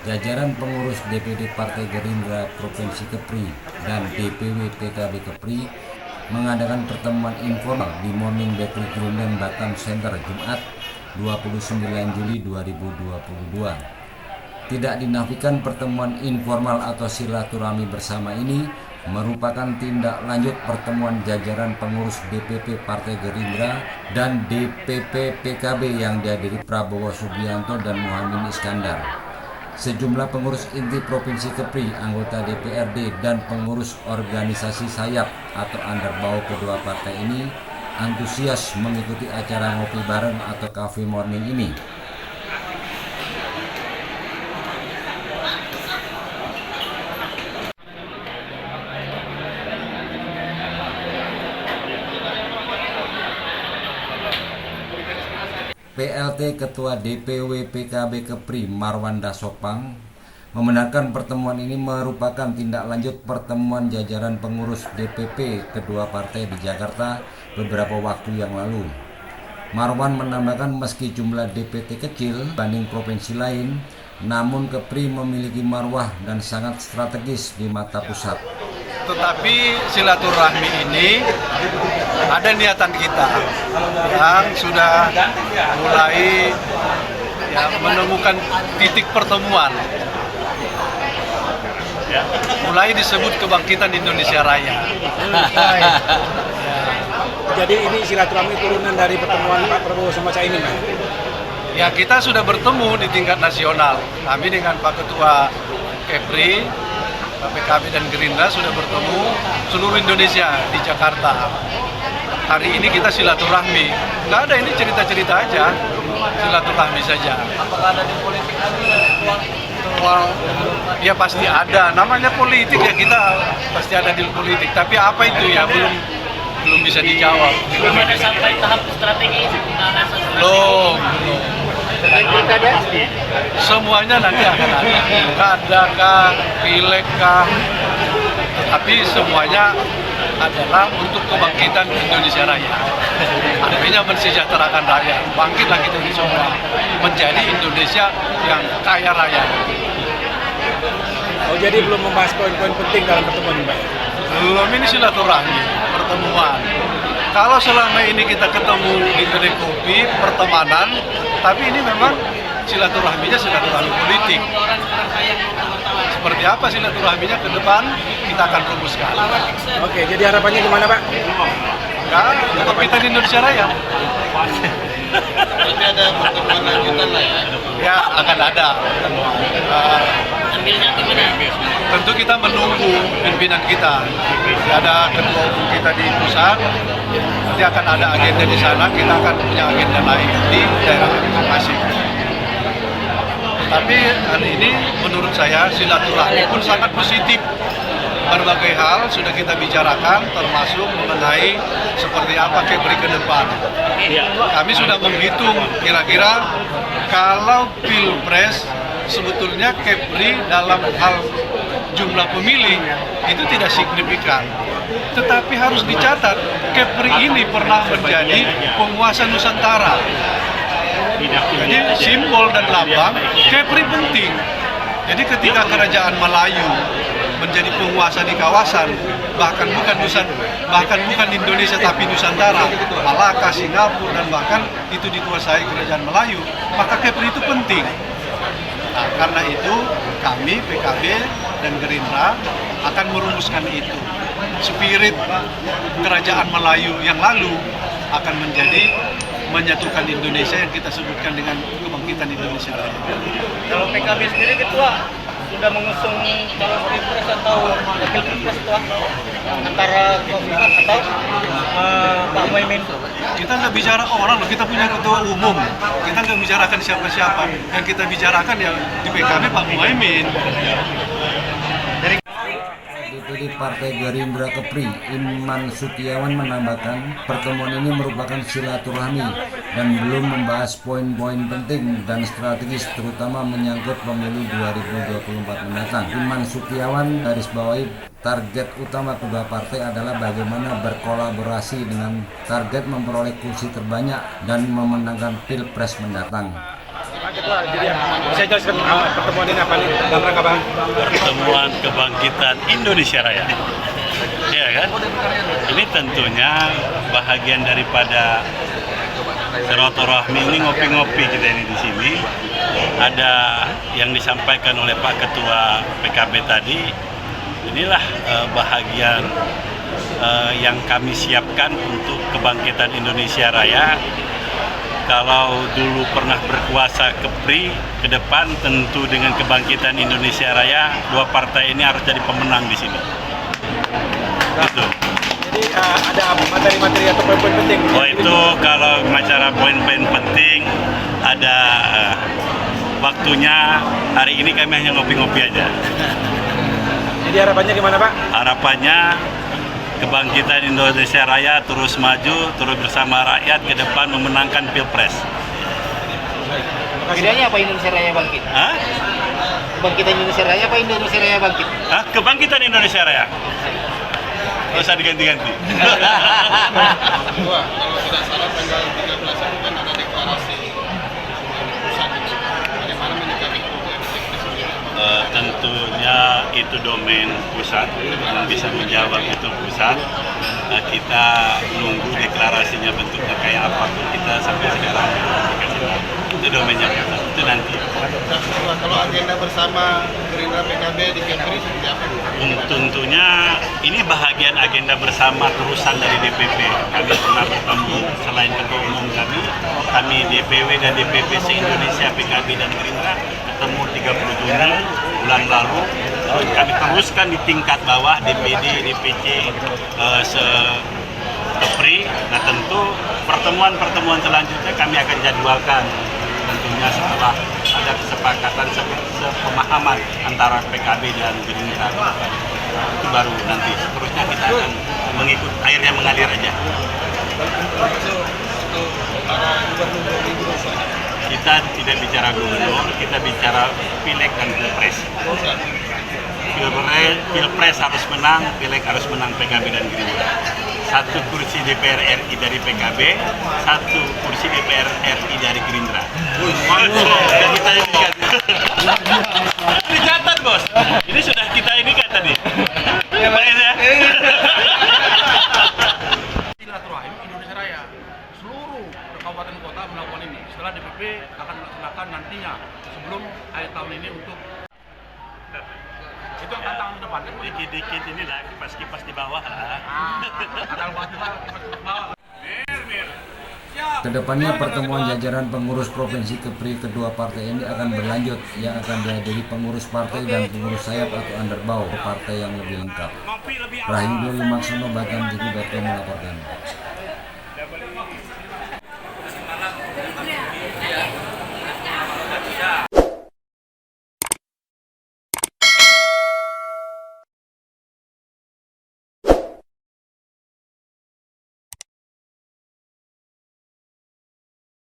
Jajaran pengurus DPD Partai Gerindra Provinsi Kepri dan DPW PKB Kepri mengadakan pertemuan informal di Morning Bakery Grunden Batam Center Jumat 29 Juli 2022. Tidak dinafikan pertemuan informal atau silaturahmi bersama ini merupakan tindak lanjut pertemuan jajaran pengurus DPP Partai Gerindra dan DPP PKB yang dihadiri Prabowo Subianto dan Muhaimin Iskandar. Sejumlah pengurus inti Provinsi Kepri, anggota DPRD, dan pengurus organisasi sayap atau underbau kedua partai ini antusias mengikuti acara ngopi bareng atau cafe morning ini. PLT Ketua DPW PKB Kepri Marwan Dasopang membenarkan pertemuan ini merupakan tindak lanjut pertemuan jajaran pengurus DPP kedua partai di Jakarta beberapa waktu yang lalu. Marwan menambahkan meski jumlah DPT kecil banding provinsi lain, namun Kepri memiliki marwah dan sangat strategis di mata pusat. Tetapi silaturahmi ini ada niatan kita yang sudah mulai menemukan titik pertemuan. Mulai disebut kebangkitan Indonesia Raya. Jadi ini silaturahmi turunan dari pertemuan Pak Prabowo sama Caimin. Ya, kita sudah bertemu di tingkat nasional. Kami dengan Pak Ketua Kepri, PKB dan Gerindra sudah bertemu seluruh Indonesia di Jakarta. Hari ini kita silaturahmi. Nggak ada, ini cerita-cerita aja, silaturahmi saja. Apakah ada di politik ya pasti ada. Namanya politik ya, kita pasti ada di politik. Tapi apa itu ya belum bisa dijawab. Belum ada sampai tahap strategi Belum. Semuanya nanti akan ada, kadakah, pilekkah, tapi semuanya adalah untuk kebangkitan Indonesia Raya. Artinya mensejahterakan rakyat, bangkitlah kita ini semua menjadi Indonesia yang kaya raya. Oh, jadi belum membahas poin-poin penting dalam pertemuan ini, Pak? Belum, ini silaturahmi, pertemuan. Kalau selama ini kita ketemu di kedai kopi, pertemanan, tapi ini memang silaturahminya silaturahmi politik. Seperti apa silaturahminya ke depan, kita akan rumuskan. Oke, jadi harapannya gimana, Pak? Kebangkitan Indonesia Raya. Berarti ada pertemuan lanjutan lah ya? Ya, akan ada. Ambilnya gimana? Tentu kita menunggu pimpinan kita. Ada ketua umum kita di pusat, nanti akan ada agenda di sana, kita akan punya agenda lain di daerah masing-masing. Tapi hari ini menurut saya silaturahmi pun sangat positif. Berbagai hal sudah kita bicarakan, termasuk mengenai seperti apa Kepri ke depan. Kami sudah menghitung kira-kira kalau Pilpres sebetulnya Kepri dalam hal jumlah pemilih itu tidak signifikan. Tetapi harus dicatat, Kepri ini pernah menjadi penguasa Nusantara. Jadi simbol dan lambang Kepri penting. Jadi ketika Kerajaan Melayu menjadi penguasa di kawasan, bahkan bukan Indonesia tapi Nusantara, Malaka, Singapura, dan bahkan itu dikuasai Kerajaan Melayu, maka Kepri itu penting. Nah, karena itu kami PKB dan Gerindra akan merumuskan itu. Spirit Kerajaan Melayu yang lalu akan menjadi menyatukan Indonesia yang kita sebutkan dengan kebangkitan Indonesia Raya. Kalau PKB sendiri ketua sudah mengusung calon pilpres atau wakil pilpres itu antara Kofifa atau Pak Muhaimin? Kita nggak bicara orang loh, kita punya ketua umum. Kita nggak bicarakan siapa-siapa. Yang kita bicarakan ya di PKB Pak Muhaimin. DPD DPD Partai Gerindra Kepri, Iman Sutiawan menambahkan pertemuan ini merupakan silaturahmi dan belum membahas poin-poin penting dan strategis terutama menyangkut pemilu 2024 mendatang. Iman Sutiawan garisbawahi target utama kedua partai adalah bagaimana berkolaborasi dengan target memperoleh kursi terbanyak dan memenangkan Pilpres mendatang. Pak Ketua, jadi bisa jelaskan pertemuan ini apa nih? Dalam rangka apa? Pertemuan Kebangkitan Indonesia Raya. Ya kan? Ini tentunya bahagian daripada silaturahmi ini, ngopi-ngopi kita ini di sini. Ada yang disampaikan oleh Pak Ketua PKB tadi. Inilah bahagian yang kami siapkan untuk Kebangkitan Indonesia Raya. Kalau dulu pernah berkuasa Kepri, ke depan tentu dengan Kebangkitan Indonesia Raya, dua partai ini harus jadi pemenang di sini. Gitu. Jadi ada materi-materi atau poin-poin penting? Oh itu kalau bicara poin-poin penting, ada waktunya. Hari ini kami hanya ngopi-ngopi aja. Jadi harapannya gimana Pak? Harapannya Kebangkitan Indonesia Raya terus maju, terus bersama rakyat ke depan memenangkan Pilpres. Bedanya apa Indonesia Raya bangkit? Hah? Kebangkitan Indonesia Raya apa Indonesia Raya bangkit? Hah? Kebangkitan Indonesia Raya. Nggak usah diganti-ganti. Kalau tidak salah tanggal 13 itu kan ada deklarasi pusat. Bagaimana menyikapi itu? Tentunya itu domain pusat, yang bisa menjawab itu pusat. Kita nunggu deklarasinya bentuknya kayak apa pun kita sampai sekarang itu domainnya pusat, itu nanti. Kalau agenda bersama Gerindra PKB di Kepri seperti apa? Tentunya ini bahagian agenda bersama terusan dari DPP. Kami pernah bertemu selain ketua umum kami DPW dan DPP se-Indonesia PKB dan Gerindra ketemu 30 Juni bulan lalu. Kami teruskan di tingkat bawah DPD, DPC se-Kepri. Nah tentu pertemuan-pertemuan selanjutnya kami akan jadwalkan tentunya setelah ada kesepakatan sepemahaman antara PKB dan Gerindra. Itu baru nanti seterusnya kita akan mengikut airnya mengalir aja. Kita tidak bicara gubernur, kita bicara pileg dan pilpres. Pilpres harus menang, pileg harus menang PKB dan Gerindra. Satu kursi DPR RI dari PKB, satu kursi DPR RI dari Gerindra. Sudah kita inikan. Dicatat bos. Ini sudah kita inikan tadi. Baik ya. Silaturahim Indonesia Raya, seluruh kabupaten kota melakukan ini. Setelah DPP akan melaksanakan nantinya sebelum akhir tahun ini untuk itu yang tantangan ke depan. Dikit-dikit ini lah kipas-kipas di bawah lah. Ada waktu lah kipas bawah. Kedepannya pertemuan jajaran pengurus Provinsi Kepri kedua partai ini akan berlanjut yang akan dihadiri pengurus partai dan pengurus sayap atau underbau partai yang lebih lengkap. Rahim Doli Maksono, Batam TV.com melaporkan.